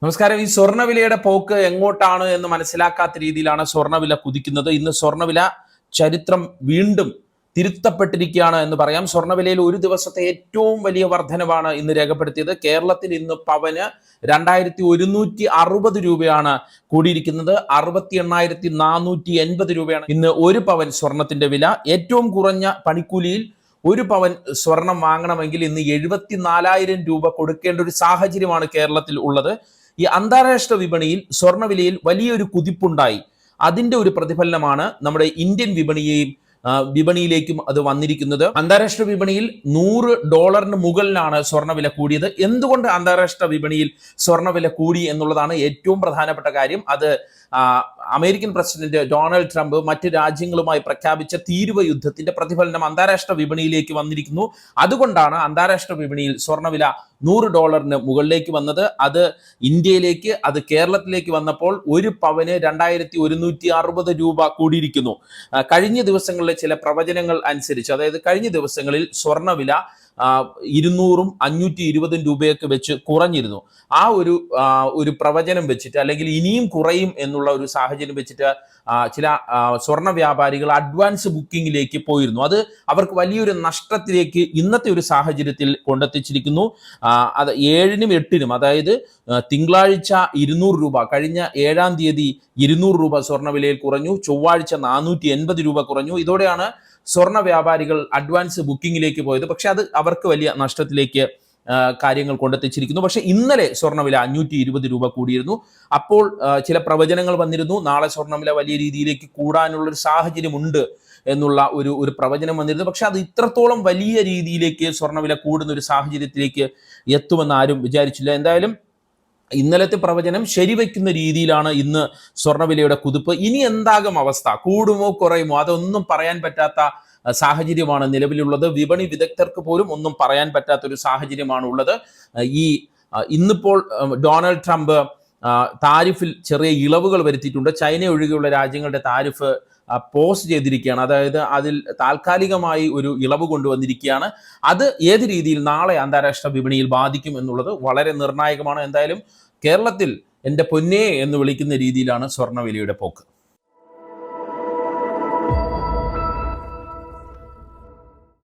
നമസ്കാരം. ഈ സ്വർണ്ണവിലയുടെ പോക്ക് എങ്ങോട്ടാണ് എന്ന് മനസ്സിലാക്കാത്ത രീതിയിലാണ് സ്വർണ്ണവില കുതിക്കുന്നത്. ഇന്ന് സ്വർണ്ണവില ചരിത്രം വീണ്ടും തിരുത്തപ്പെട്ടിരിക്കുകയാണ് എന്ന് പറയാം. സ്വർണ്ണവിലയിൽ ഒരു ദിവസത്തെ ഏറ്റവും വലിയ വർധനവാണ് ഇന്ന് രേഖപ്പെടുത്തിയത്. കേരളത്തിൽ ഇന്ന് പവന് 2160 രൂപയാണ് കൂടിയിരിക്കുന്നത്. 68,480 രൂപയാണ് ഇന്ന് ഒരു പവൻ സ്വർണത്തിന്റെ വില. ഏറ്റവും കുറഞ്ഞ പണിക്കൂലിയിൽ ഒരു പവൻ സ്വർണം വാങ്ങണമെങ്കിൽ ഇന്ന് 74,000 രൂപ കൊടുക്കേണ്ട ഒരു സാഹചര്യമാണ് കേരളത്തിൽ ഉള്ളത്. ഈ അന്താരാഷ്ട്ര വിപണിയിൽ സ്വർണ്ണവിലയിൽ വലിയൊരു കുതിപ്പുണ്ടായി. അതിന്റെ ഒരു പ്രതിഫലനമാണ് നമ്മുടെ ഇന്ത്യൻ വിപണിയിലേക്കും അത് വന്നിരിക്കുന്നത്. അന്താരാഷ്ട്ര വിപണിയിൽ $100 മുകളിലാണ് സ്വർണ്ണവില കൂടിയത്. എന്തുകൊണ്ട് അന്താരാഷ്ട്ര വിപണിയിൽ സ്വർണ്ണവില കൂടി എന്നുള്ളതാണ് ഏറ്റവും പ്രധാനപ്പെട്ട കാര്യം. അത് അമേരിക്കൻ പ്രസിഡന്റ് ഡൊണാൾഡ് ട്രംപ് മറ്റ് രാജ്യങ്ങളുമായി പ്രഖ്യാപിച്ച തീരുവ യുദ്ധത്തിന്റെ പ്രതിഫലനം അന്താരാഷ്ട്ര വിപണിയിലേക്ക് വന്നിരിക്കുന്നു. അതുകൊണ്ടാണ് അന്താരാഷ്ട്ര വിപണിയിൽ സ്വർണ്ണവില $100 മുകളിലേക്ക് വന്നത്. അത് ഇന്ത്യയിലേക്ക്, അത് കേരളത്തിലേക്ക് വന്നപ്പോൾ ഒരു പവന് 2160 രൂപ കൂടിയിരിക്കുന്നു. കഴിഞ്ഞ ദിവസങ്ങളിലെ ചില പ്രവചനങ്ങൾ അനുസരിച്ച്, അതായത് കഴിഞ്ഞ ദിവസങ്ങളിൽ സ്വർണ്ണവില 200-ഉം 520 രൂപയൊക്കെ വെച്ച് കുറഞ്ഞിരുന്നു. ആ ഒരു പ്രവചനം വെച്ചിട്ട്, അല്ലെങ്കിൽ ഇനിയും കുറയും എന്നുള്ള ഒരു സാഹചര്യം വെച്ചിട്ട് ചില സ്വർണ്ണ വ്യാപാരികൾ അഡ്വാൻസ് ബുക്കിങ്ങിലേക്ക് പോയിരുന്നു. അത് അവർക്ക് വലിയൊരു നഷ്ടത്തിലേക്ക് ഇന്നത്തെ ഒരു സാഹചര്യത്തിൽ കൊണ്ടെത്തിച്ചിരിക്കുന്നു. അത് 7-നും 8-നും, അതായത് തിങ്കളാഴ്ച 200 രൂപ, കഴിഞ്ഞ 7-ാം തീയതി 200 രൂപ സ്വർണ്ണവിലയിൽ കുറഞ്ഞു. ചൊവ്വാഴ്ച 480 രൂപ കുറഞ്ഞു. ഇതോടെയാണ് സ്വർണ്ണ വ്യാപാരികൾ അഡ്വാൻസ് ബുക്കിങ്ങിലേക്ക് പോയത്. പക്ഷെ അത് അവർക്ക് വലിയ നഷ്ടത്തിലേക്ക് കാര്യങ്ങൾ കൊണ്ടെത്തിച്ചിരിക്കുന്നു. പക്ഷെ ഇന്നലെ സ്വർണ്ണവില 520 രൂപ കൂടിയിരുന്നു. അപ്പോൾ ചില പ്രവചനങ്ങൾ വന്നിരുന്നു. നാളെ സ്വർണ്ണവില വലിയ രീതിയിലേക്ക് കൂടാനുള്ള ഒരു സാഹചര്യമുണ്ട് എന്നുള്ള ഒരു പ്രവചനം വന്നിരുന്നു. പക്ഷെ അത് ഇത്രത്തോളം വലിയ രീതിയിലേക്ക് സ്വർണ്ണവില കൂടുന്ന ഒരു സാഹചര്യത്തിലേക്ക് എത്തുമെന്ന് ആരും വിചാരിച്ചില്ല. എന്തായാലും ഇന്നലത്തെ പ്രവചനം ശരിവയ്ക്കുന്ന രീതിയിലാണ് ഇന്ന് സ്വർണ്ണവിലയുടെ കുതിപ്പ്. ഇനി എന്താകും അവസ്ഥ? കൂടുമോ കുറയുമോ? അതൊന്നും പറയാൻ പറ്റാത്ത സാഹചര്യമാണ് നിലവിലുള്ളത്. വിപണി വിദഗ്ധർക്ക് പോലും ഒന്നും പറയാൻ പറ്റാത്ത ഒരു സാഹചര്യമാണ് ഉള്ളത്. ഇന്നിപ്പോൾ ഡൊണാൾഡ് ട്രംപ് താരിഫിൽ ചെറിയ ഇളവുകൾ വരുത്തിയിട്ടുണ്ട്. ചൈന ഒഴികെയുള്ള രാജ്യങ്ങളുടെ താരിഫ് പോസ്റ്റ് ചെയ്തിരിക്കുകയാണ്. അതായത് അതിൽ താൽക്കാലികമായി ഒരു ഇളവ് കൊണ്ടുവന്നിരിക്കുകയാണ്. അത് ഏത് രീതിയിൽ നാളെ അന്താരാഷ്ട്ര വിപണിയിൽ ബാധിക്കും എന്നുള്ളത് വളരെ നിർണായകമാണ്. എന്തായാലും കേരളത്തിൽ എൻ്റെ പൊന്നേ എന്ന് വിളിക്കുന്ന രീതിയിലാണ് സ്വർണ്ണവിലയുടെ പോക്ക്.